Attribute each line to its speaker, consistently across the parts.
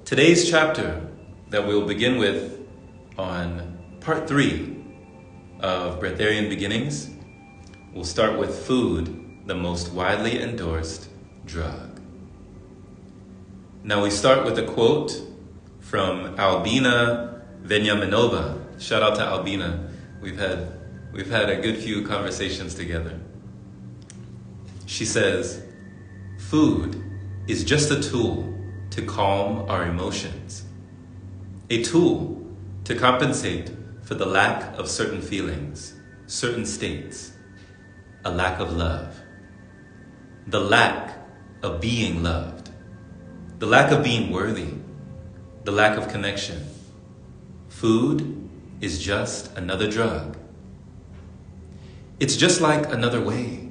Speaker 1: today's chapter that we'll begin with on part 3 of Breatharian Beginnings, we'll start with food, the most widely endorsed drug. Now we start with a quote from Albina Venyaminova. Shout out to Albina. We've had a good few conversations together. She says, "Food is just a tool to calm our emotions, a tool to compensate for the lack of certain feelings, certain states, a lack of love, the lack of being loved, the lack of being worthy, the lack of connection. Food is just another drug. It's just like another way.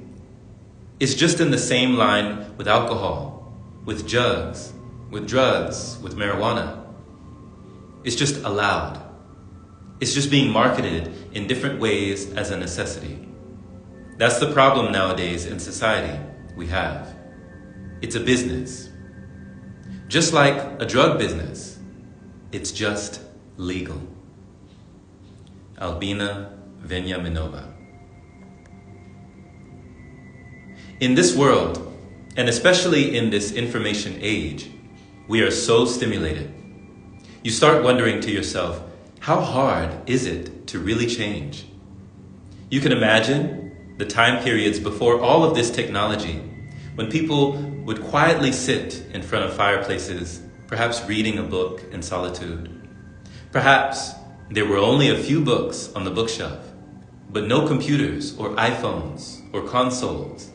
Speaker 1: It's just in the same line with alcohol, with drugs, with marijuana. It's just allowed. It's just being marketed in different ways as a necessity. That's the problem nowadays in society we have. It's a business. Just like a drug business, it's just legal." Albina Venyaminova. In this world, and especially in this information age, we are so stimulated. You start wondering to yourself, how hard is it to really change? You can imagine the time periods before all of this technology, when people would quietly sit in front of fireplaces, perhaps reading a book in solitude. Perhaps there were only a few books on the bookshelf, but no computers or iPhones or consoles.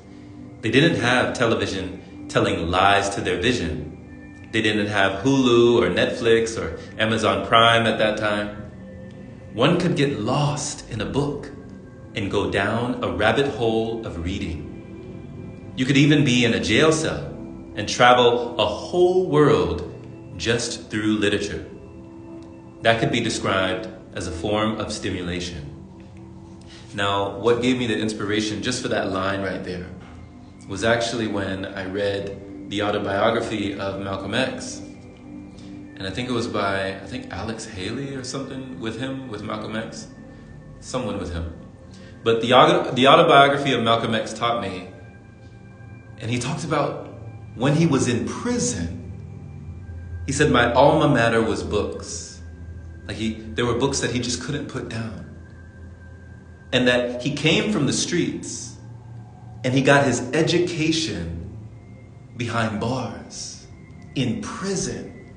Speaker 1: They didn't have television telling lies to their vision. They didn't have Hulu or Netflix or Amazon Prime at that time. One could get lost in a book and go down a rabbit hole of reading. You could even be in a jail cell and travel a whole world just through literature. That could be described as a form of stimulation. Now, what gave me the inspiration just for that line right there was actually when I read the autobiography of Malcolm X. And I think it was by, Alex Haley or something with Malcolm X. Someone with him. But the autobiography of Malcolm X taught me, and he talked about when he was in prison. He said, my alma mater was books. There were books that he just couldn't put down. And that he came from the streets and he got his education behind bars, in prison.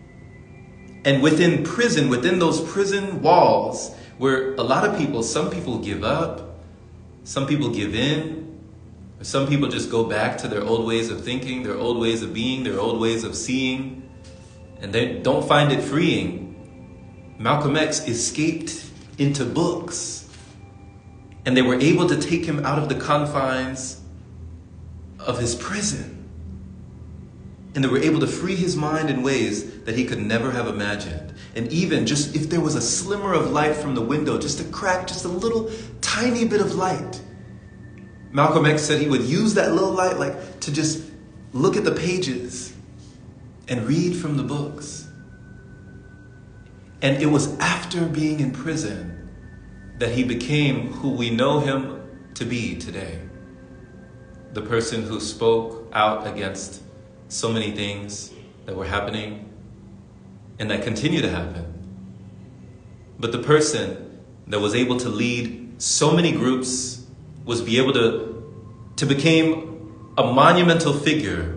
Speaker 1: And within prison, within those prison walls, where a lot of people, some people give up, some people give in, or some people just go back to their old ways of thinking, their old ways of being, their old ways of seeing, and they don't find it freeing. Malcolm X escaped into books, and they were able to take him out of the confines of his prison. And they were able to free his mind in ways that he could never have imagined. And even just if there was a slimmer of light from the window, just a crack, just a little tiny bit of light, Malcolm X said he would use that little light to just look at the pages and read from the books. And it was after being in prison that he became who we know him to be today. The person who spoke out against so many things that were happening and that continue to happen. But the person that was able to lead so many groups, was be able to become a monumental figure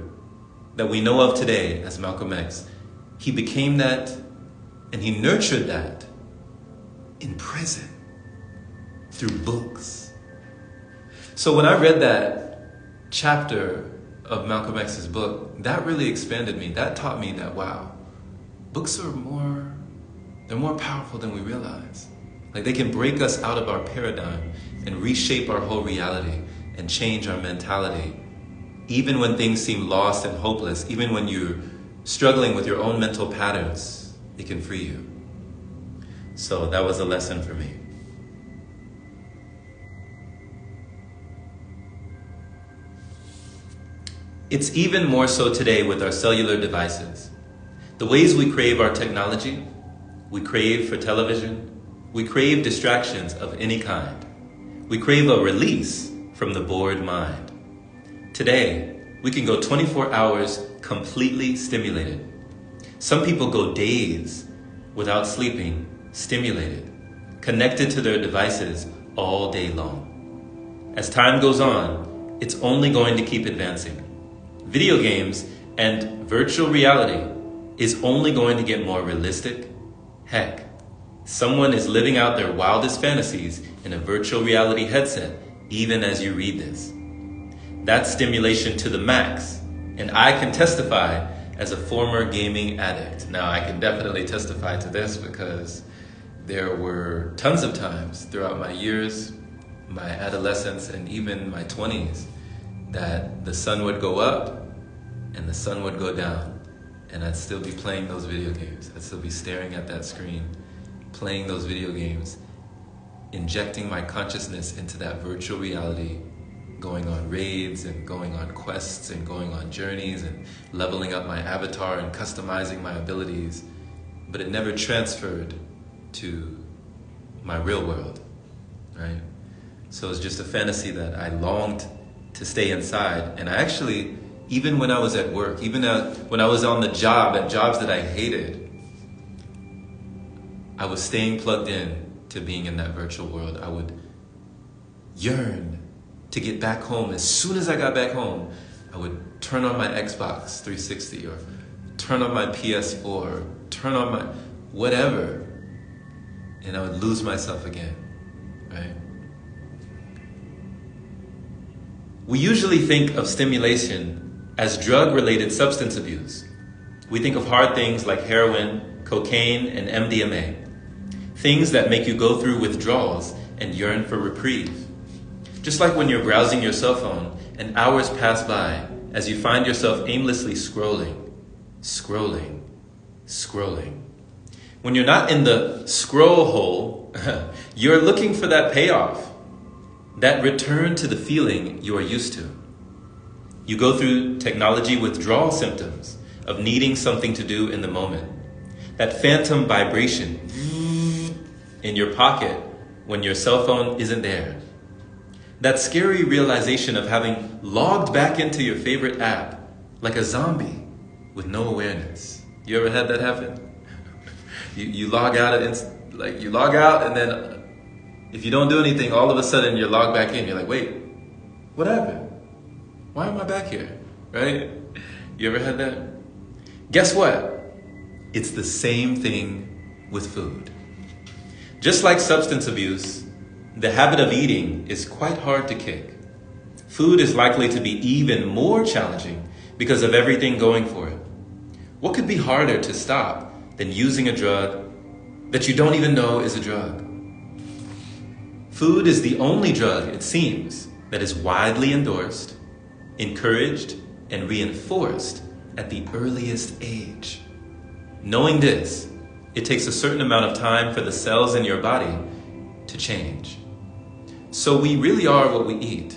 Speaker 1: that we know of today as Malcolm X. He became that, and he nurtured that in prison through books. So when I read that chapter of Malcolm X's book, that really expanded me. That taught me that, wow, books are more powerful than we realize. They can break us out of our paradigm and reshape our whole reality and change our mentality. Even when things seem lost and hopeless, even when you're struggling with your own mental patterns, it can free you. So that was a lesson for me. It's even more so today with our cellular devices. The ways we crave our technology, we crave for television, we crave distractions of any kind. We crave a release from the bored mind. Today, we can go 24 hours completely stimulated. Some people go days without sleeping, stimulated, connected to their devices all day long. As time goes on, it's only going to keep advancing. Video games and virtual reality is only going to get more realistic. Heck, someone is living out their wildest fantasies in a virtual reality headset, even as you read this. That's stimulation to the max, and I can testify as a former gaming addict. Now, I can definitely testify to this because there were tons of times throughout my years, my adolescence, and even my 20s that the sun would go up and the sun would go down, and I'd still be playing those video games. I'd still be staring at that screen, playing those video games, injecting my consciousness into that virtual reality, going on raids and going on quests and going on journeys and leveling up my avatar and customizing my abilities, but it never transferred to my real world, right? So it's just a fantasy that I longed to stay inside. And I actually, even when I was at work, even when I was on the job, at jobs that I hated, I was staying plugged in to being in that virtual world. I would yearn to get back home. As soon as I got back home, I would turn on my Xbox 360 or turn on my PS4, or turn on my whatever, and I would lose myself again, right? We usually think of stimulation as drug-related substance abuse. We think of hard things like heroin, cocaine, and MDMA, things that make you go through withdrawals and yearn for reprieve. Just like when you're browsing your cell phone and hours pass by as you find yourself aimlessly scrolling. When you're not in the scroll hole, you're looking for that payoff, that return to the feeling you are used to. You go through technology withdrawal symptoms of needing something to do in the moment. That phantom vibration in your pocket when your cell phone isn't there. That scary realization of having logged back into your favorite app like a zombie with no awareness. You ever had that happen? You log out you log out, and then if you don't do anything, all of a sudden you're logged back in. You're like, wait, what happened? Why am I back here? Right? You ever had that? Guess what? It's the same thing with food. Just like substance abuse, the habit of eating is quite hard to kick. Food is likely to be even more challenging because of everything going for it. What could be harder to stop than using a drug that you don't even know is a drug? Food is the only drug, it seems, that is widely endorsed, encouraged, and reinforced at the earliest age. Knowing this, it takes a certain amount of time for the cells in your body to change. So we really are what we eat.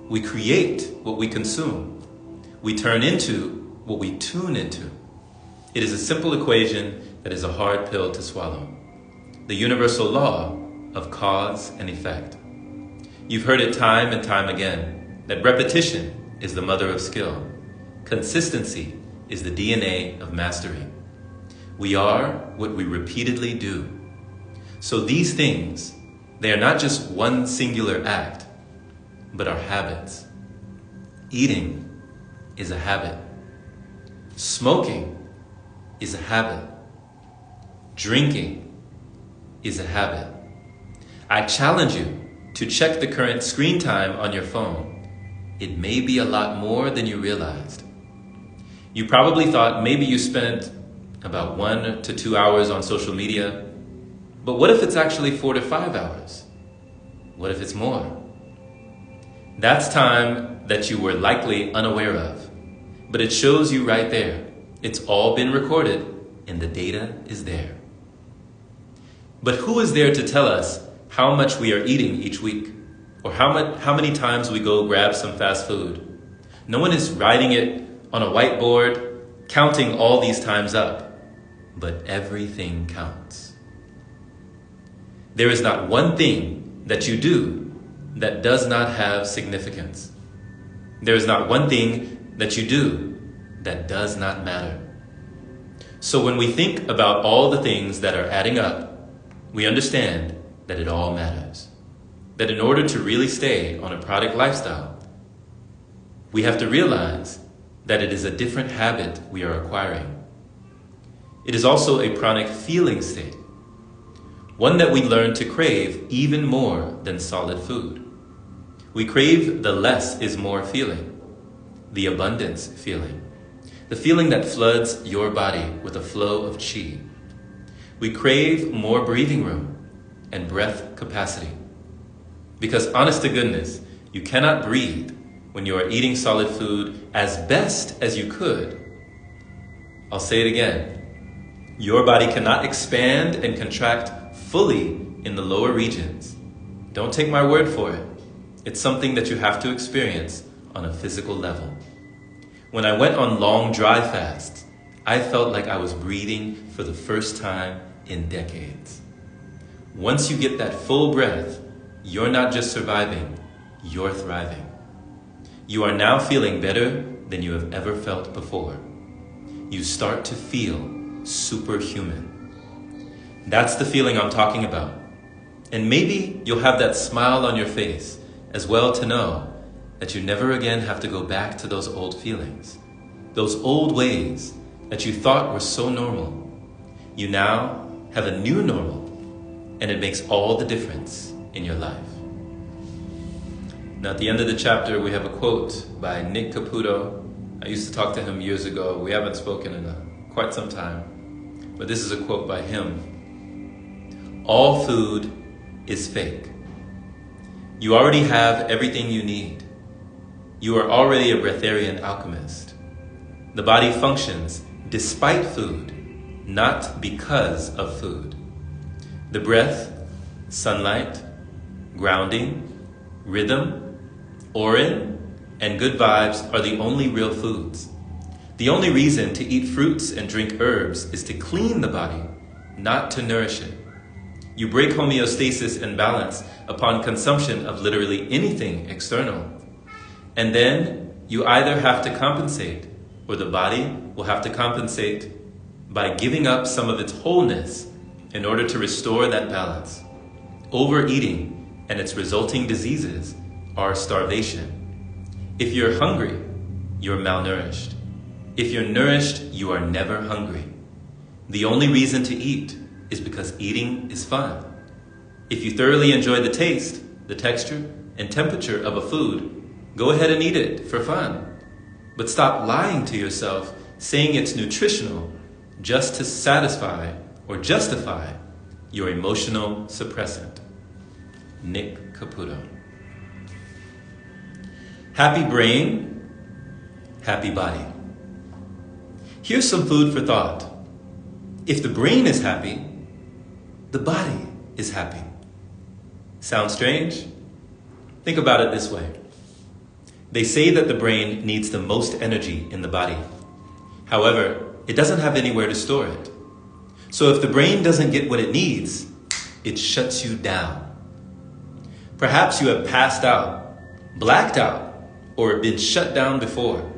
Speaker 1: We create what we consume. We turn into what we tune into. It is a simple equation that is a hard pill to swallow. The universal law of cause and effect. You've heard it time and time again that repetition is the mother of skill. Consistency is the DNA of mastery. We are what we repeatedly do. So these things, they are not just one singular act, but are habits. Eating is a habit. Smoking is a habit. Drinking is a habit. I challenge you to check the current screen time on your phone. It may be a lot more than you realized. You probably thought maybe you spent about 1 to 2 hours on social media, but what if it's actually 4 to 5 hours? What if it's more? That's time that you were likely unaware of, but it shows you right there. It's all been recorded and the data is there. But who is there to tell us how much we are eating each week, or how many times we go grab some fast food? No one is writing it on a whiteboard, counting all these times up. but everything counts. There is not one thing that you do that does not have significance. There is not one thing that you do that does not matter. So when we think about all the things that are adding up, we understand that it all matters. That in order to really stay on a pranic lifestyle, we have to realize that it is a different habit we are acquiring. It is also a pranic feeling state, one that we learn to crave even more than solid food. We crave the less is more feeling, the abundance feeling, the feeling that floods your body with a flow of chi. We crave more breathing room and breath capacity. Because honest to goodness, you cannot breathe when you are eating solid food as best as you could. I'll say it again. Your body cannot expand and contract fully in the lower regions. Don't take my word for it. It's something that you have to experience on a physical level. When I went on long dry fasts, I felt like I was breathing for the first time in decades. Once you get that full breath, you're not just surviving, you're thriving. You are now feeling better than you have ever felt before. You start to feel superhuman. That's the feeling I'm talking about. And maybe you'll have that smile on your face as well to know that you never again have to go back to those old feelings, those old ways that you thought were so normal. You now have a new normal, and it makes all the difference in your life. Now at the end of the chapter, we have a quote by Nick Caputo. I used to talk to him years ago. We haven't spoken in quite some time, but this is a quote by him. All food is fake. You already have everything you need. You are already a Breatharian alchemist. The body functions despite food, not because of food. The breath, sunlight, grounding, rhythm, orin, and good vibes are the only real foods. The only reason to eat fruits and drink herbs is to clean the body, not to nourish it. You break homeostasis and balance upon consumption of literally anything external. And then you either have to compensate, or the body will have to compensate by giving up some of its wholeness in order to restore that balance. Overeating and its resulting diseases are starvation. If you're hungry, you're malnourished. If you're nourished, you are never hungry. The only reason to eat is because eating is fun. If you thoroughly enjoy the taste, the texture, and temperature of a food, go ahead and eat it for fun. But stop lying to yourself, saying it's nutritional just to satisfy or justify your emotional suppressant. Nick Caputo. Happy brain, happy body. Here's some food for thought. If the brain is happy, the body is happy. Sound strange? Think about it this way. They say that the brain needs the most energy in the body. However, it doesn't have anywhere to store it. So if the brain doesn't get what it needs, it shuts you down. Perhaps you have passed out, blacked out, or been shut down before.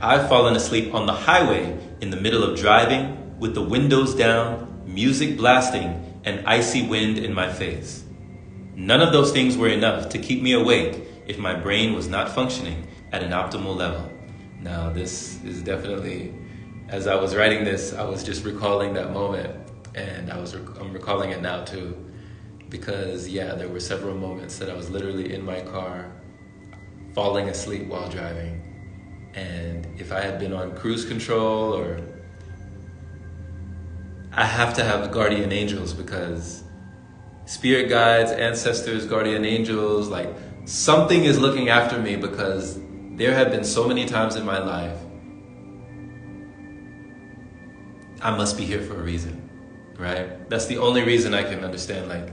Speaker 1: I've fallen asleep on the highway in the middle of driving with the windows down, music blasting, and icy wind in my face. None of those things were enough to keep me awake if my brain was not functioning at an optimal level. Now, this is definitely, as I was writing this, I was just recalling that moment, and I'm recalling it now too, because yeah, there were several moments that I was literally in my car, falling asleep while driving, and if I had been on cruise control, or I have to have guardian angels, because spirit guides, ancestors, guardian angels, like something is looking after me, because there have been so many times in my life I must be here for a reason, right? That's the only reason I can understand, like,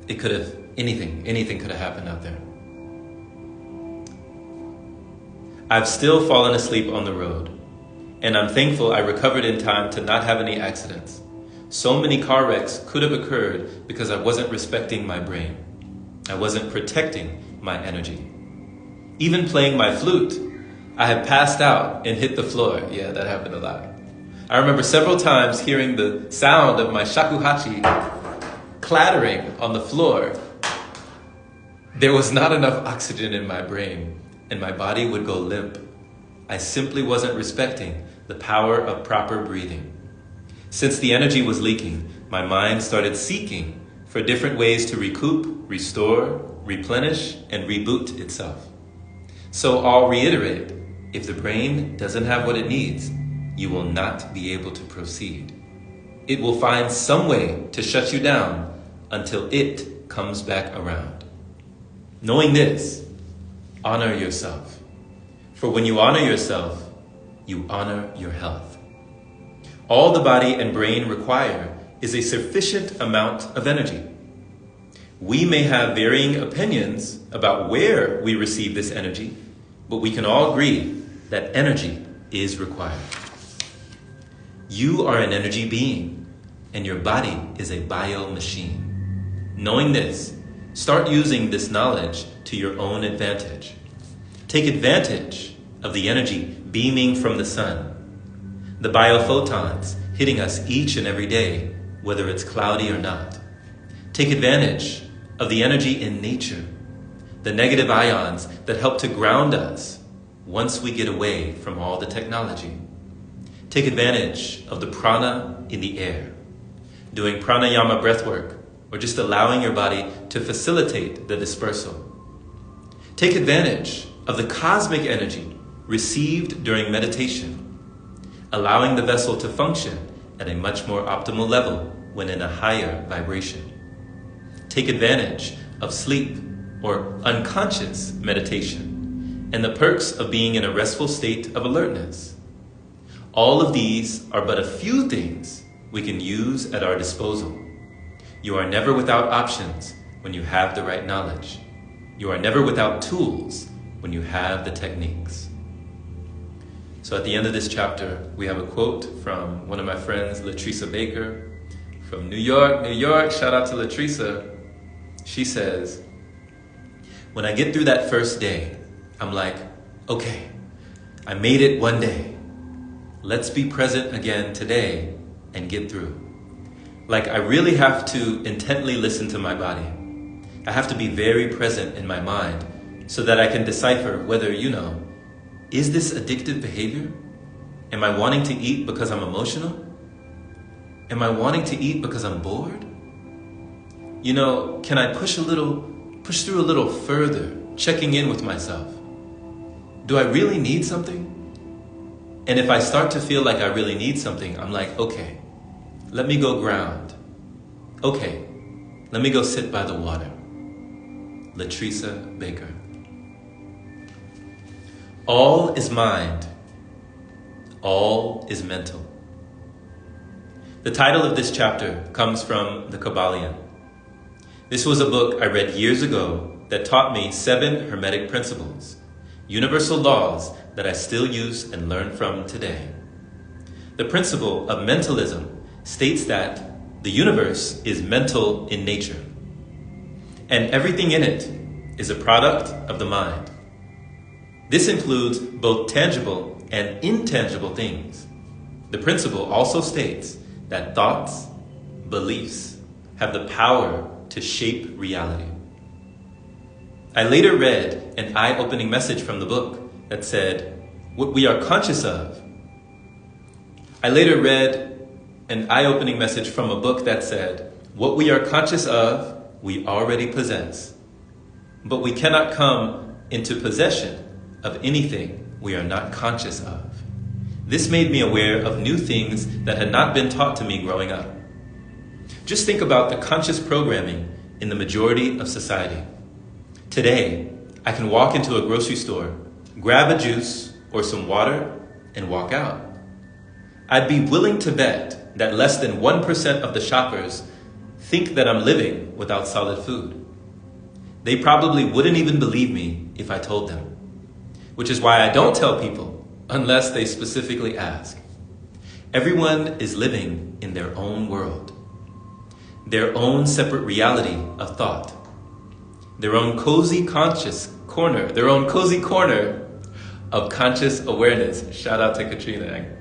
Speaker 1: it could have, anything could have happened out there. I've still fallen asleep on the road. And I'm thankful I recovered in time to not have any accidents. So many car wrecks could have occurred because I wasn't respecting my brain. I wasn't protecting my energy. Even playing my flute, I had passed out and hit the floor. Yeah, that happened a lot. I remember several times hearing the sound of my shakuhachi clattering on the floor. There was not enough oxygen in my brain, and my body would go limp. I simply wasn't respecting the power of proper breathing. Since the energy was leaking, my mind started seeking for different ways to recoup, restore, replenish, and reboot itself. So I'll reiterate, if the brain doesn't have what it needs, you will not be able to proceed. It will find some way to shut you down until it comes back around. Knowing this, honor yourself. For when you honor yourself, you honor your health. All the body and brain require is a sufficient amount of energy. We may have varying opinions about where we receive this energy, but we can all agree that energy is required. You are an energy being, and your body is a bio-machine. Knowing this, start using this knowledge to your own advantage. Take advantage of the energy beaming from the sun, the biophotons hitting us each and every day, whether it's cloudy or not. Take advantage of the energy in nature, the negative ions that help to ground us once we get away from all the technology. Take advantage of the prana in the air, doing pranayama breathwork, or just allowing your body to facilitate the dispersal. Take advantage of the cosmic energy received during meditation, allowing the vessel to function at a much more optimal level when in a higher vibration. Take advantage of sleep or unconscious meditation and the perks of being in a restful state of alertness. All of these are but a few things we can use at our disposal. You are never without options when you have the right knowledge. You are never without tools when you have the techniques. So at the end of this chapter, we have a quote from one of my friends, Latresa Baker, from New York, New York. Shout out to Latresa. She says, when I get through that first day, I'm like, okay, I made it one day. Let's be present again today and get through. Like I really have to intently listen to my body. I have to be very present in my mind so that I can decipher whether, is this addictive behavior? Am I wanting to eat because I'm emotional? Am I wanting to eat because I'm bored? Can I push through a little further, checking in with myself? Do I really need something? And if I start to feel like I really need something, I'm like, okay, let me go ground. Okay, let me go sit by the water. Latresa Baker. All is mind. All is mental. The title of this chapter comes from the Kabbalion. This was a book I read years ago that taught me 7 Hermetic principles, universal laws that I still use and learn from today. The principle of mentalism states that the universe is mental in nature, and everything in it is a product of the mind. This includes both tangible and intangible things. The principle also states that thoughts, beliefs, have the power to shape reality. I later read an eye-opening message from the book that said, what we are conscious of. I later read an eye-opening message from a book that said, what we are conscious of, we already possess. But we cannot come into possession of anything we are not conscious of. This made me aware of new things that had not been taught to me growing up. Just think about the conscious programming in the majority of society. Today, I can walk into a grocery store, grab a juice or some water, and walk out. I'd be willing to bet that less than 1% of the shoppers think that I'm living without solid food. They probably wouldn't even believe me if I told them. Which is why I don't tell people unless they specifically ask. Everyone is living in their own world, their own separate reality of thought, their own cozy corner of conscious awareness. Shout out to Katrina.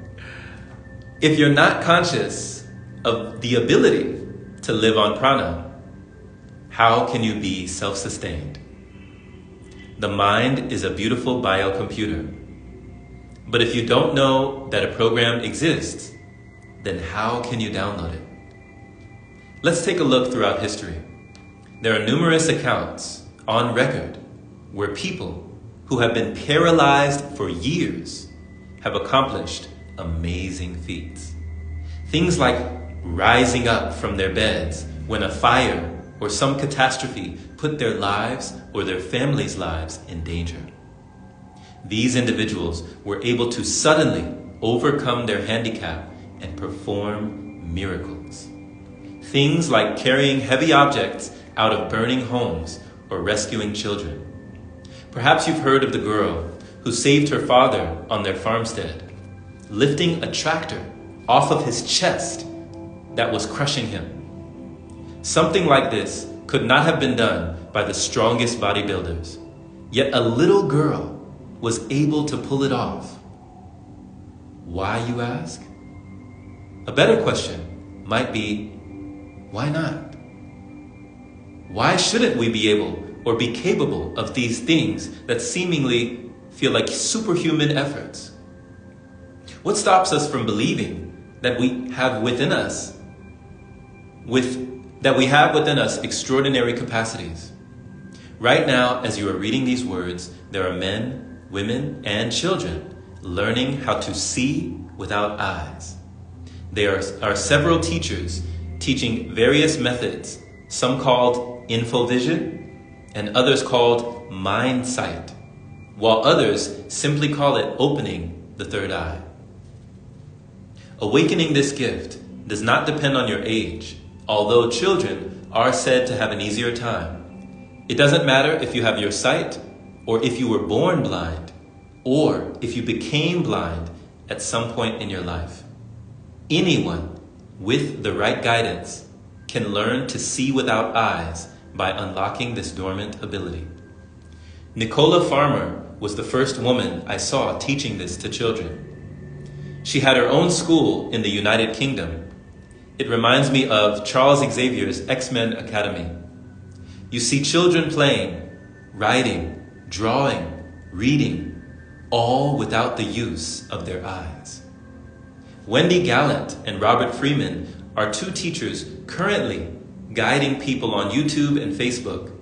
Speaker 1: If you're not conscious of the ability to live on prana, how can you be self-sustained? The mind is a beautiful biocomputer. But if you don't know that a program exists, then how can you download it? Let's take a look throughout history. There are numerous accounts on record where people who have been paralyzed for years have accomplished amazing feats. Things like rising up from their beds when a fire or some catastrophe put their lives or their families' lives in danger. These individuals were able to suddenly overcome their handicap and perform miracles. Things like carrying heavy objects out of burning homes or rescuing children. Perhaps you've heard of the girl who saved her father on their farmstead, lifting a tractor off of his chest that was crushing him. Something like this could not have been done by the strongest bodybuilders, yet a little girl was able to pull it off. Why, you ask? A better question might be, why not? Why shouldn't we be able or be capable of these things that seemingly feel like superhuman efforts? What stops us from believing that we have within us extraordinary capacities? Right now, as you are reading these words, there are men, women, and children learning how to see without eyes. There are several teachers teaching various methods, some called infovision and others called mind sight, while others simply call it opening the third eye. Awakening this gift does not depend on your age, although children are said to have an easier time. It doesn't matter if you have your sight, or if you were born blind, or if you became blind at some point in your life. Anyone with the right guidance can learn to see without eyes by unlocking this dormant ability. Nicola Farmer was the first woman I saw teaching this to children. She had her own school in the United Kingdom. It reminds me of Charles Xavier's X-Men Academy. You see children playing, writing, drawing, reading, all without the use of their eyes. Wendy Gallant and Robert Freeman are two teachers currently guiding people on YouTube and Facebook,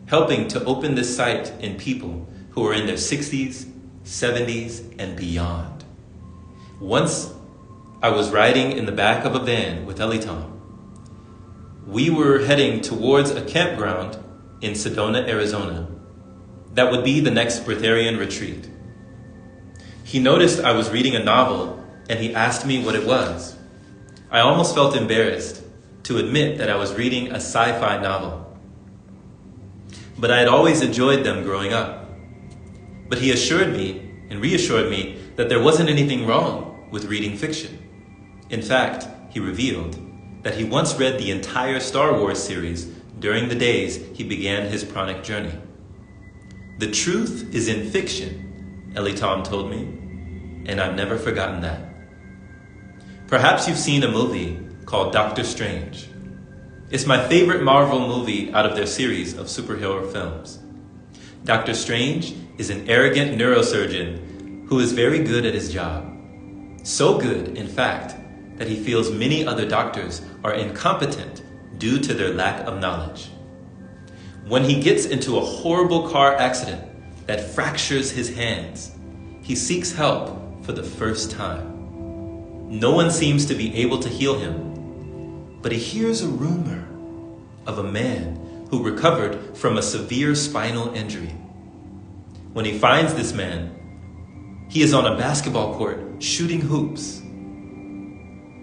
Speaker 1: helping to open this sight in people who are in their 60s, 70s, and beyond. Once I was riding in the back of a van with Elitom. We were heading towards a campground in Sedona, Arizona. That would be the next Breatharian retreat. He noticed I was reading a novel and he asked me what it was. I almost felt embarrassed to admit that I was reading a sci-fi novel. But I had always enjoyed them growing up. But he assured me and reassured me that there wasn't anything wrong with reading fiction. In fact, he revealed that he once read the entire Star Wars series during the days he began his pranic journey. The truth is in fiction, Elitom told me, and I've never forgotten that. Perhaps you've seen a movie called Doctor Strange. It's my favorite Marvel movie out of their series of superhero films. Doctor Strange is an arrogant neurosurgeon who is very good at his job. So good, in fact, that he feels many other doctors are incompetent due to their lack of knowledge. When he gets into a horrible car accident that fractures his hands, he seeks help for the first time. No one seems to be able to heal him, but he hears a rumor of a man who recovered from a severe spinal injury. When he finds this man, he is on a basketball court shooting hoops.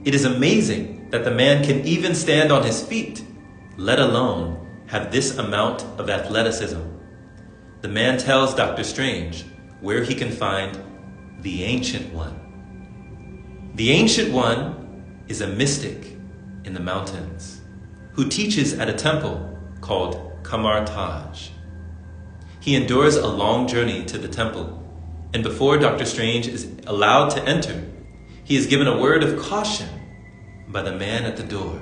Speaker 1: It is amazing that the man can even stand on his feet, let alone have this amount of athleticism. The man tells Dr. Strange where he can find the Ancient One. The Ancient One is a mystic in the mountains who teaches at a temple called Kamartaj. He endures a long journey to the temple, and before Dr. Strange is allowed to enter, he is given a word of caution by the man at the door.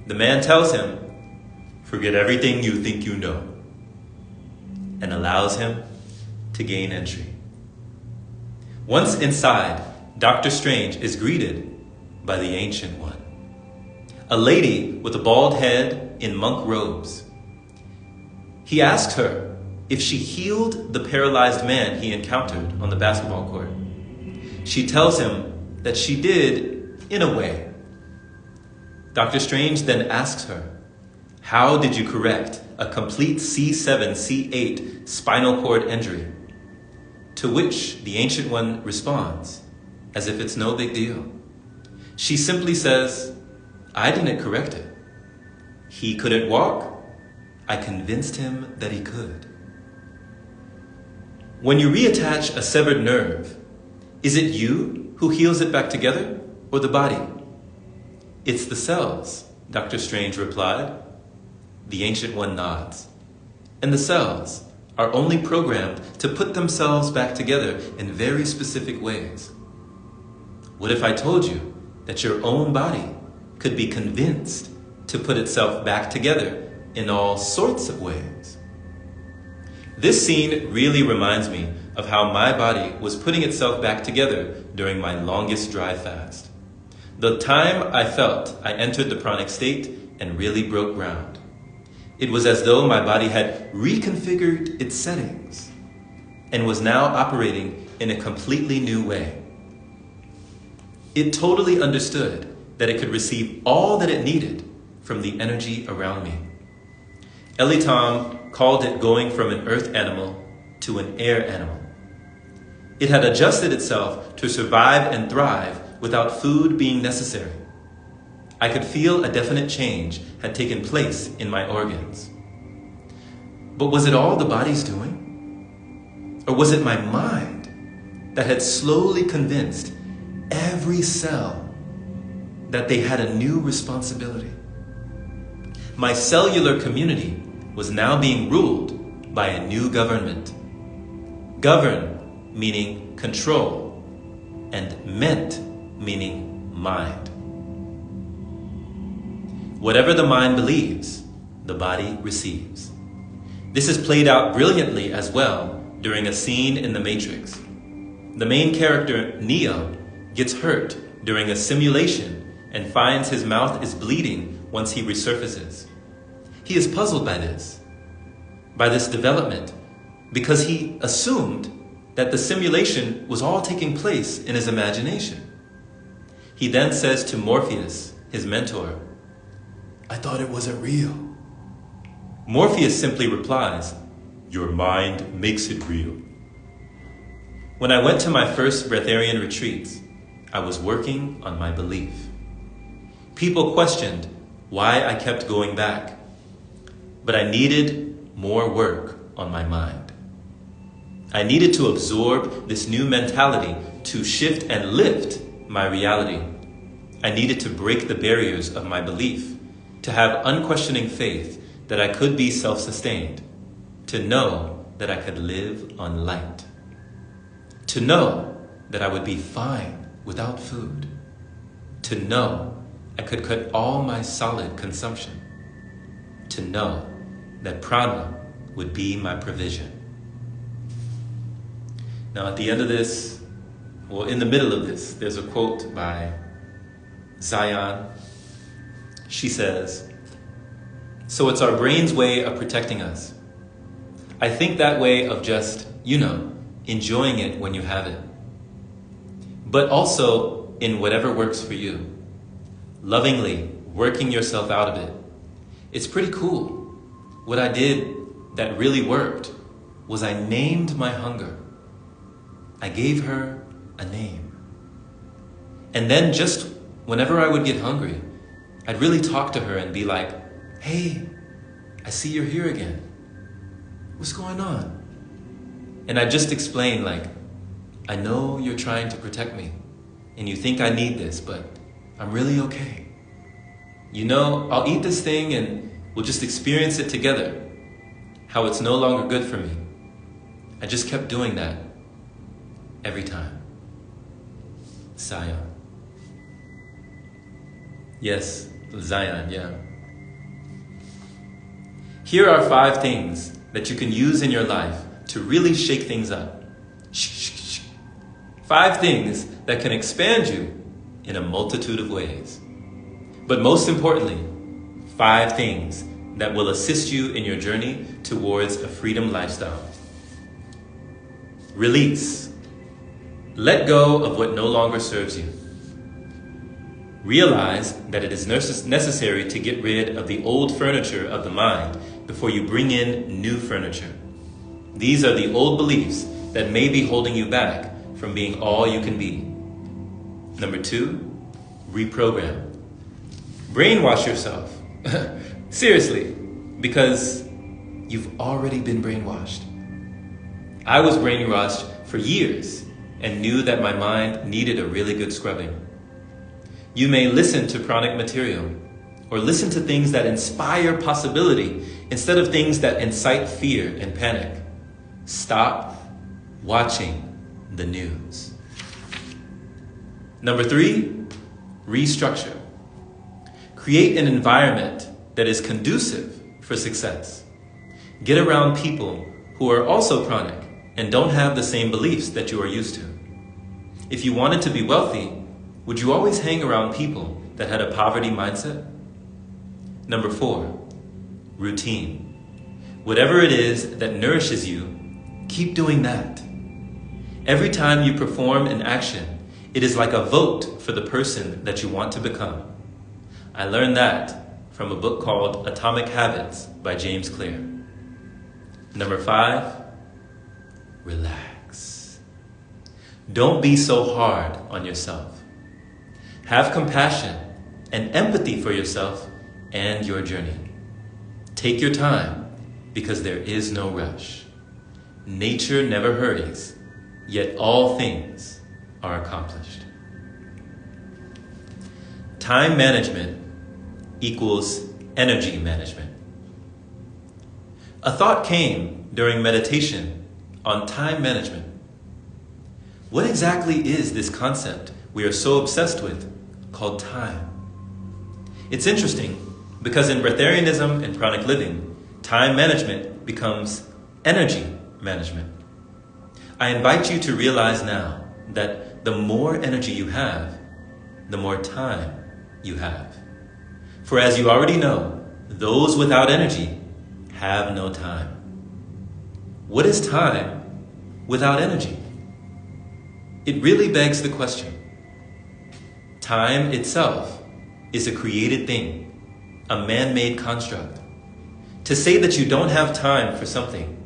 Speaker 1: The man tells him, "Forget everything you think you know," and allows him to gain entry. Once inside, Dr. Strange is greeted by the Ancient One, a lady with a bald head in monk robes. He asks her if she healed the paralyzed man he encountered on the basketball court. She tells him that she did, in a way. Dr. Strange then asks her, "How did you correct a complete C7, C8 spinal cord injury?" To which the Ancient One responds, as if it's no big deal. She simply says, "I didn't correct it. He couldn't walk. I convinced him that he could." When you reattach a severed nerve, is it you who heals it back together or the body? "It's the cells," Dr. Strange replied. The Ancient One nods. And the cells are only programmed to put themselves back together in very specific ways. What if I told you that your own body could be convinced to put itself back together in all sorts of ways? This scene really reminds me of how my body was putting itself back together during my longest dry fast. The time I felt I entered the pranic state and really broke ground. It was as though my body had reconfigured its settings and was now operating in a completely new way. It totally understood that it could receive all that it needed from the energy around me. Ellie Tom called it going from an earth animal to an air animal. It had adjusted itself to survive and thrive without food being necessary. I could feel a definite change had taken place in my organs. But was it all the body's doing? Or was it my mind that had slowly convinced every cell that they had a new responsibility? My cellular community was now being ruled by a new government. Govern meaning control, and ment meaning mind. Whatever the mind believes, the body receives. This is played out brilliantly as well during a scene in The Matrix. The main character, Neo, gets hurt during a simulation and finds his mouth is bleeding once he resurfaces. He is puzzled by this development, because he assumed that the simulation was all taking place in his imagination. He then says to Morpheus, his mentor, "I thought it wasn't real." Morpheus simply replies, "Your mind makes it real." When I went to my first Breatharian retreats, I was working on my belief. People questioned why I kept going back, but I needed more work on my mind. I needed to absorb this new mentality to shift and lift my reality. I needed to break the barriers of my belief, to have unquestioning faith that I could be self-sustained, to know that I could live on light, to know that I would be fine without food, to know I could cut all my solid consumption, to know that prana would be my provision. Now at the end of this, well, in the middle of this, there's a quote by Zion. She says, "So it's our brain's way of protecting us. I think that way of just, enjoying it when you have it. But also in whatever works for you. Lovingly working yourself out of it. It's pretty cool. What I did that really worked was I named my hunger. I gave her a name. And then just whenever I would get hungry, I'd really talk to her and be like, 'Hey, I see you're here again. What's going on?' And I'd just explain I know you're trying to protect me, and you think I need this, but I'm really okay. You know, I'll eat this thing and we'll just experience it together, how it's no longer good for me. I just kept doing that every time. Zion. Yes, Zion, yeah. Here are 5 things that you can use in your life to really shake things up. 5 things that can expand you in a multitude of ways. But most importantly, 5 things that will assist you in your journey towards a freedom lifestyle. Release. Let go of what no longer serves you. Realize that it is necessary to get rid of the old furniture of the mind before you bring in new furniture. These are the old beliefs that may be holding you back from being all you can be. Number 2, reprogram. Brainwash yourself. Seriously, because you've already been brainwashed. I was brainwashed for years and knew that my mind needed a really good scrubbing. You may listen to pranic material or listen to things that inspire possibility instead of things that incite fear and panic. Stop watching the news. Number 3, restructure. Create an environment that is conducive for success. Get around people who are also pranic and don't have the same beliefs that you are used to. If you wanted to be wealthy, would you always hang around people that had a poverty mindset? Number 4, routine. Whatever it is that nourishes you, keep doing that. Every time you perform an action, it is like a vote for the person that you want to become. I learned that from a book called Atomic Habits by James Clear. Number 5, relax. Don't be so hard on yourself. Have compassion and empathy for yourself and your journey. Take your time because there is no rush. Nature never hurries, yet all things are accomplished. Time management equals energy management. A thought came during meditation on time management. What exactly is this concept we are so obsessed with called time? It's interesting because in Breatharianism and Pranic living, time management becomes energy management. I invite you to realize now that the more energy you have, the more time you have. For as you already know, those without energy have no time. What is time without energy? It really begs the question. Time itself is a created thing, a man-made construct. To say that you don't have time for something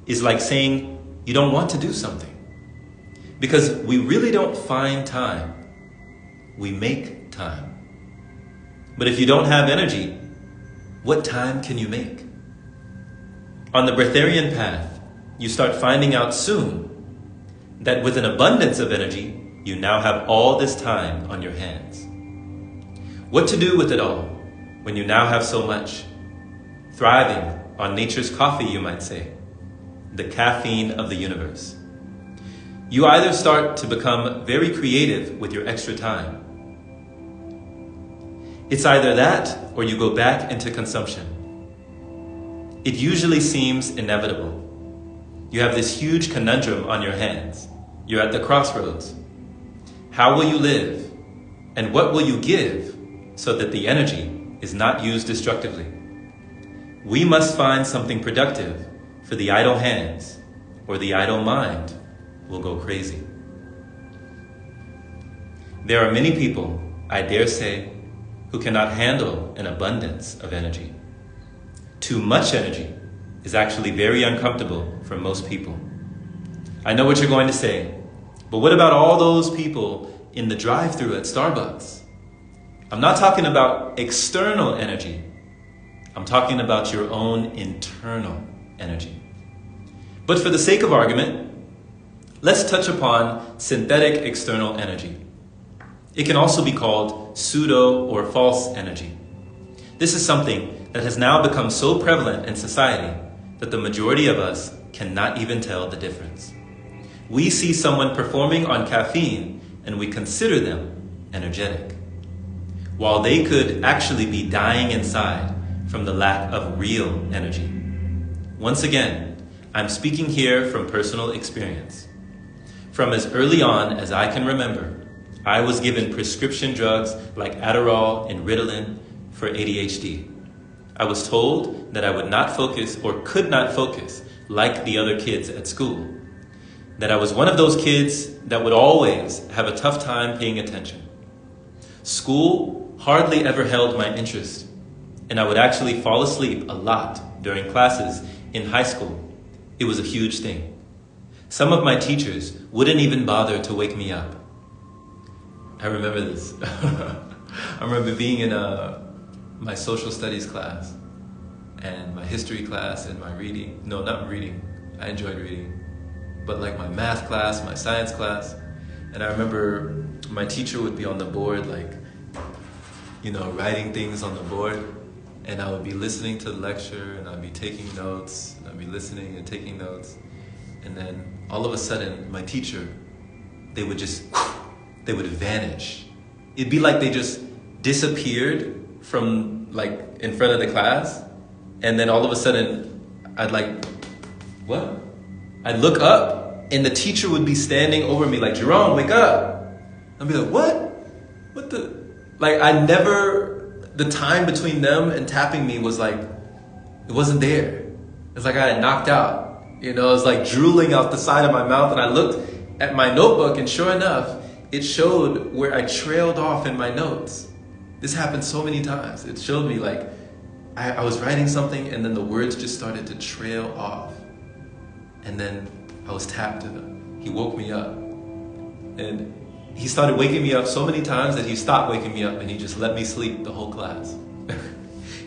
Speaker 1: is like saying you don't want to do something. Because we really don't find time, we make time. But if you don't have energy, what time can you make? On the Breatharian path, you start finding out soon that with an abundance of energy, you now have all this time on your hands. What to do with it all when you now have so much? Thriving on nature's coffee, you might say, the caffeine of the universe. You either start to become very creative with your extra time. It's either that or you go back into consumption. It usually seems inevitable. You have this huge conundrum on your hands. You're at the crossroads. How will you live? And what will you give so that the energy is not used destructively? We must find something productive for the idle hands, or the idle mind will go crazy. There are many people, I dare say, who cannot handle an abundance of energy. Too much energy is actually very uncomfortable for most people. I know what you're going to say, but what about all those people in the drive-thru at Starbucks? I'm not talking about external energy. I'm talking about your own internal energy. But for the sake of argument, Let's touch upon synthetic external energy. It can also be called pseudo or false energy. This is something that has now become so prevalent in society that the majority of us cannot even tell the difference. We see someone performing on caffeine and we consider them energetic, while they could actually be dying inside from the lack of real energy. Once again, I'm speaking here from personal experience. From as early on as I can remember, I was given prescription drugs like Adderall and Ritalin for ADHD. I was told that I would not focus or could not focus like the other kids at school. That I was one of those kids that would always have a tough time paying attention. School hardly ever held my interest, and I would actually fall asleep a lot during classes in high school. It was a huge thing. Some of my teachers wouldn't even bother to wake me up. I remember this. I remember being in my social studies class and my history class and my reading. No, not reading. I enjoyed reading. But like my math class, my science class. And I remember my teacher would be on the board, like, writing things on the board. And I would be listening to the lecture and I'd be taking notes. And I'd be listening and taking notes. And then all of a sudden, my teacher, they would vanish. It'd be like they just disappeared from in front of the class. And then all of a sudden, I'd what? I'd look up and the teacher would be standing over me like, Jerome, wake up. I'd be like, what? What the? The time between them and tapping me was it wasn't there. It's like I had knocked out. It was like drooling out the side of my mouth, and I looked at my notebook, and sure enough, it showed where I trailed off in my notes. This happened so many times. It showed me I was writing something, and then the words just started to trail off. And then I was tapped, and he woke me up. And he started waking me up so many times that he stopped waking me up, and he just let me sleep the whole class.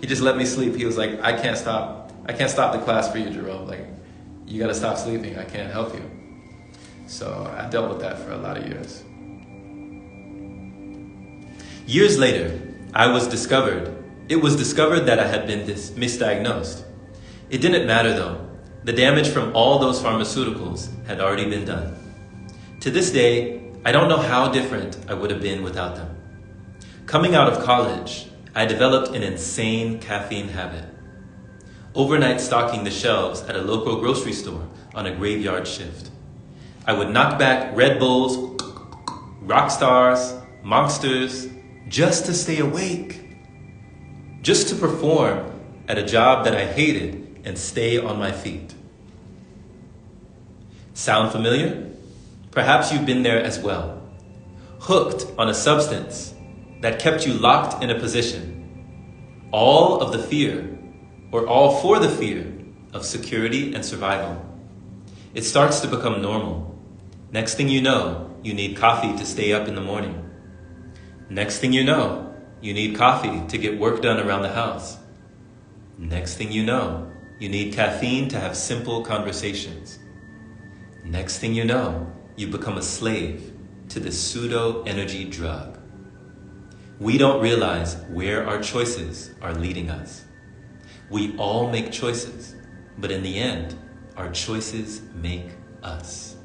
Speaker 1: He just let me sleep. He was like, I can't stop the class for you, Jerome. You gotta stop sleeping. I can't help you. So I dealt with that for a lot of years. Years later, it was discovered that I had been misdiagnosed. It didn't matter though. The damage from all those pharmaceuticals had already been done. To this day, I don't know how different I would have been without them. Coming out of college, I developed an insane caffeine habit. Overnight stocking the shelves at a local grocery store on a graveyard shift. I would knock back Red Bulls, Rockstars, Monsters, just to stay awake. Just to perform at a job that I hated and stay on my feet. Sound familiar? Perhaps you've been there as well. Hooked on a substance that kept you locked in a position. All for the fear of security and survival. It starts to become normal. Next thing you know, you need coffee to stay up in the morning. Next thing you know, you need coffee to get work done around the house. Next thing you know, you need caffeine to have simple conversations. Next thing you know, you become a slave to this pseudo-energy drug. We don't realize where our choices are leading us. We all make choices, but in the end, our choices make us.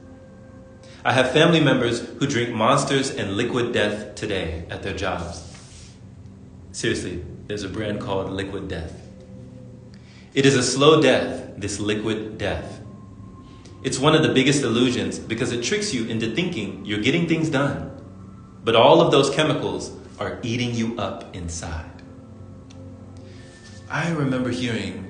Speaker 1: I have family members who drink Monsters and Liquid Death today at their jobs. Seriously, there's a brand called Liquid Death. It is a slow death, this liquid death. It's one of the biggest illusions because it tricks you into thinking you're getting things done, but all of those chemicals are eating you up inside. I remember hearing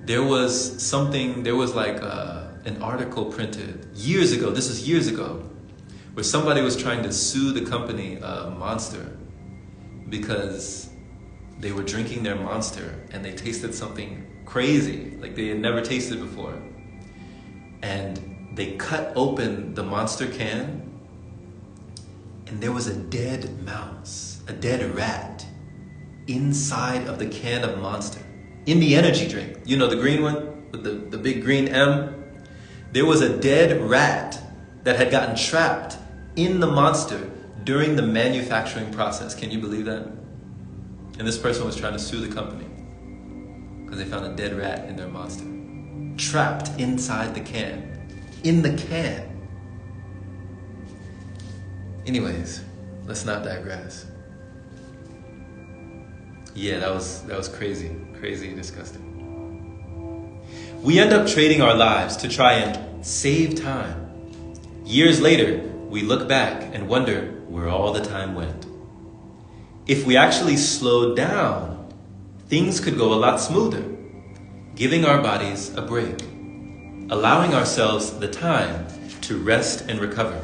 Speaker 1: there was an article printed years ago, this is years ago, where somebody was trying to sue the company Monster because they were drinking their Monster and they tasted something crazy, like they had never tasted before. And they cut open the Monster can and there was a dead mouse, a dead rat, inside of the can of Monster. In the energy drink, the green one with the big green M, there was a dead rat that had gotten trapped in the monster during the manufacturing process. Can you believe that? And this person was trying to sue the company because they found a dead rat in their monster, trapped inside the can. In the can. Anyways, let's not digress. Yeah, that was crazy and disgusting. We end up trading our lives to try and save time. Years later, we look back and wonder where all the time went. If we actually slowed down, things could go a lot smoother, giving our bodies a break, allowing ourselves the time to rest and recover.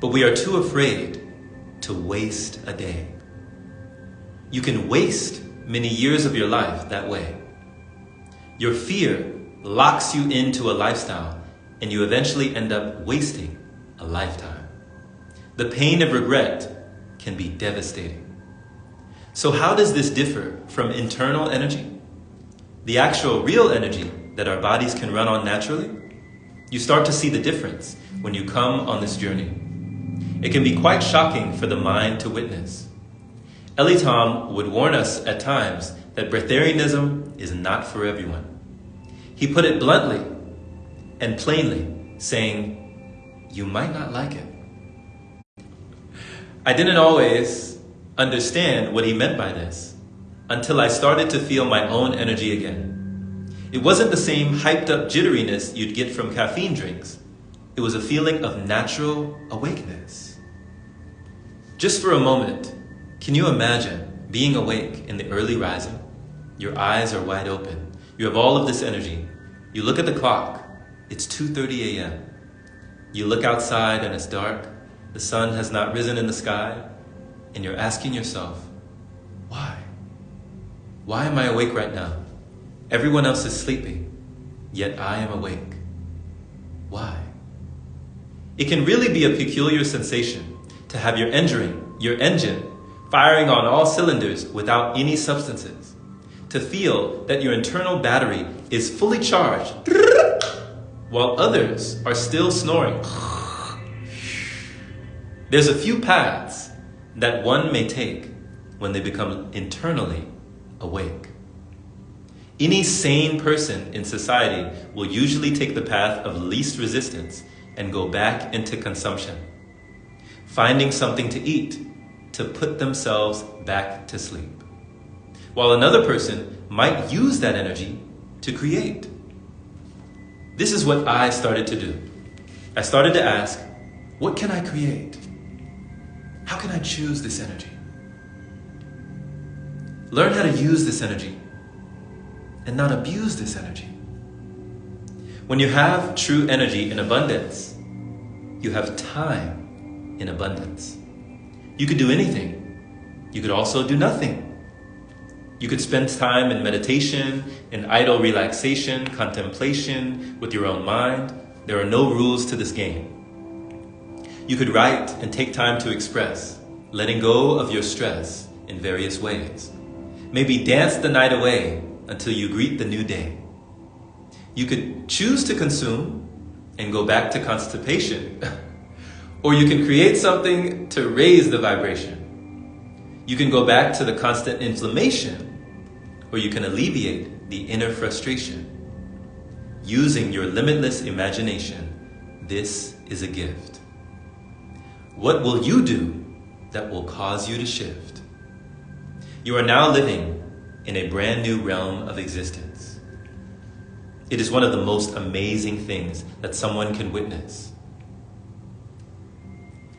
Speaker 1: But we are too afraid to waste a day. You can waste many years of your life that way. Your fear locks you into a lifestyle, and you eventually end up wasting a lifetime. The pain of regret can be devastating. So how does this differ from internal energy? The actual real energy that our bodies can run on naturally? You start to see the difference when you come on this journey. It can be quite shocking for the mind to witness. Eli Tom would warn us at times that Breatharianism is not for everyone. He put it bluntly and plainly, saying, you might not like it. I didn't always understand what he meant by this until I started to feel my own energy again. It wasn't the same hyped up jitteriness you'd get from caffeine drinks. It was a feeling of natural awakeness. Just for a moment, can you imagine being awake in the early rising? Your eyes are wide open. You have all of this energy. You look at the clock. It's 2:30 a.m. You look outside and it's dark. The sun has not risen in the sky. And you're asking yourself, why? Why am I awake right now? Everyone else is sleeping, yet I am awake. Why? It can really be a peculiar sensation to have your engine firing on all cylinders without any substances. To feel that your internal battery is fully charged while others are still snoring. There's a few paths that one may take when they become internally awake. Any sane person in society will usually take the path of least resistance and go back into consumption, finding something to eat to put themselves back to sleep. While another person might use that energy to create. This is what I started to do. I started to ask, what can I create? How can I choose this energy? Learn how to use this energy and not abuse this energy. When you have true energy in abundance, you have time in abundance. You could do anything. You could also do nothing. You could spend time in meditation, in idle relaxation, contemplation with your own mind. There are no rules to this game. You could write and take time to express, letting go of your stress in various ways. Maybe dance the night away until you greet the new day. You could choose to consume and go back to constipation. Or you can create something to raise the vibration. You can go back to the constant inflammation, or you can alleviate the inner frustration. Using your limitless imagination, this is a gift. What will you do that will cause you to shift? You are now living in a brand new realm of existence. It is one of the most amazing things that someone can witness.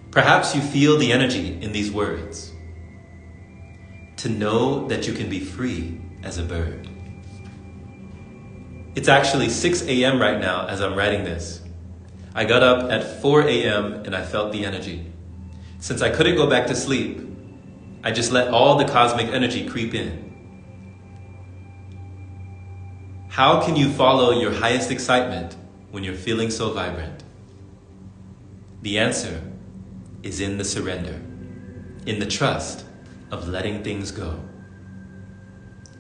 Speaker 1: Perhaps you feel the energy in these words. To know that you can be free as a bird. It's actually 6 a.m. right now as I'm writing this. I got up at 4 a.m. and I felt the energy. Since I couldn't go back to sleep, I just let all the cosmic energy creep in. How can you follow your highest excitement when you're feeling so vibrant? The answer is in the surrender, in the trust of letting things go.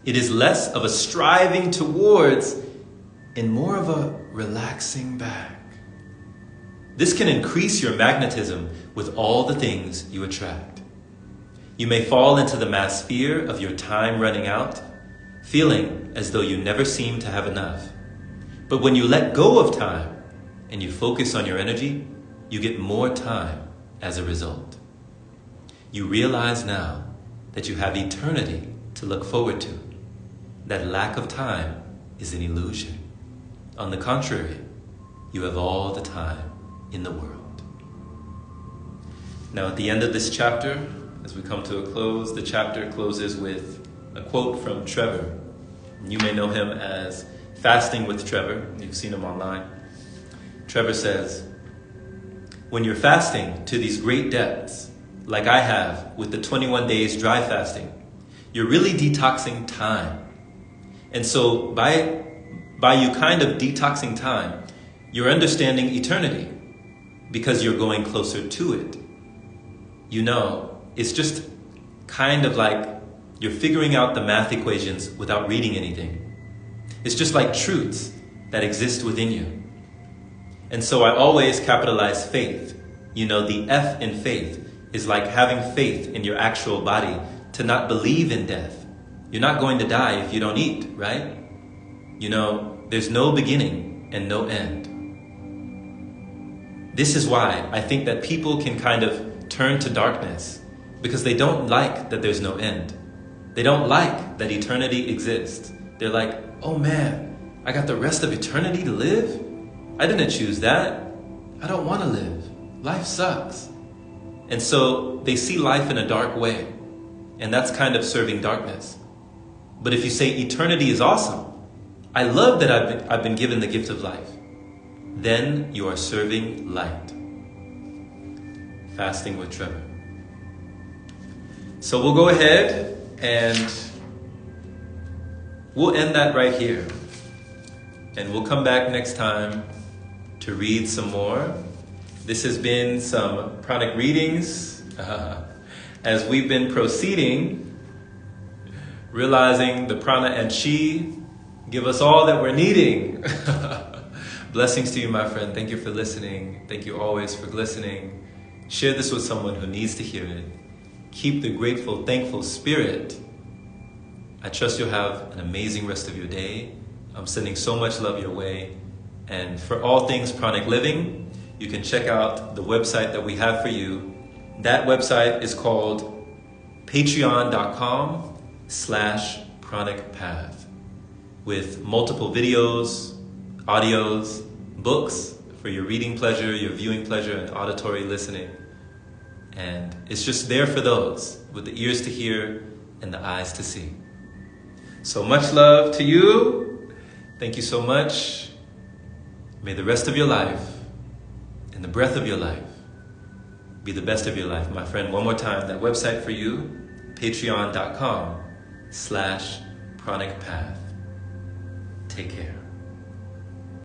Speaker 1: It is less of a striving towards in more of a relaxing back. This can increase your magnetism with all the things you attract. You may fall into the mass fear of your time running out, feeling as though you never seem to have enough. But when you let go of time and you focus on your energy, you get more time as a result. You realize now that you have eternity to look forward to. That lack of time is an illusion. On the contrary, you have all the time in the world. Now at the end of this chapter, as we come to a close, the chapter closes with a quote from Trevor. You may know him as Fasting with Trevor. You've seen him online. Trevor says, "When you're fasting to these great depths, like I have with the 21 days dry fasting, you're really detoxing time. And so by you kind of detoxing time, you're understanding eternity because you're going closer to it. You know, it's just kind of like you're figuring out the math equations without reading anything. It's just like truths that exist within you. And so I always capitalize faith. You know, the F in faith is like having faith in your actual body to not believe in death. You're not going to die if you don't eat, right? You know, there's no beginning and no end. This is why I think that people can kind of turn to darkness, because they don't like that there's no end. They don't like that eternity exists. They're like, oh man, I got the rest of eternity to live? I didn't choose that. I don't want to live. Life sucks. And so they see life in a dark way, and that's kind of serving darkness. But if you say eternity is awesome, I love that I've been given the gift of life, then you are serving light. Fasting with Trevor. So we'll go ahead and we'll end that right here. And we'll come back next time to read some more. This has been some pranic readings as we've been proceeding, realizing the prana and chi give us all that we're needing. Blessings to you, my friend. Thank you for listening. Thank you always for listening. Share this with someone who needs to hear it. Keep the grateful, thankful spirit. I trust you'll have an amazing rest of your day. I'm sending so much love your way. And for all things pranic living, you can check out the website that we have for you. That website is called patreon.com/pranicpath, with multiple videos, audios, books for your reading pleasure, your viewing pleasure, and auditory listening. And it's just there for those with the ears to hear and the eyes to see. So much love to you. Thank you so much. May the rest of your life and the breath of your life be the best of your life, my friend. One more time, that website for you, patreon.com/pranicpath. Take care.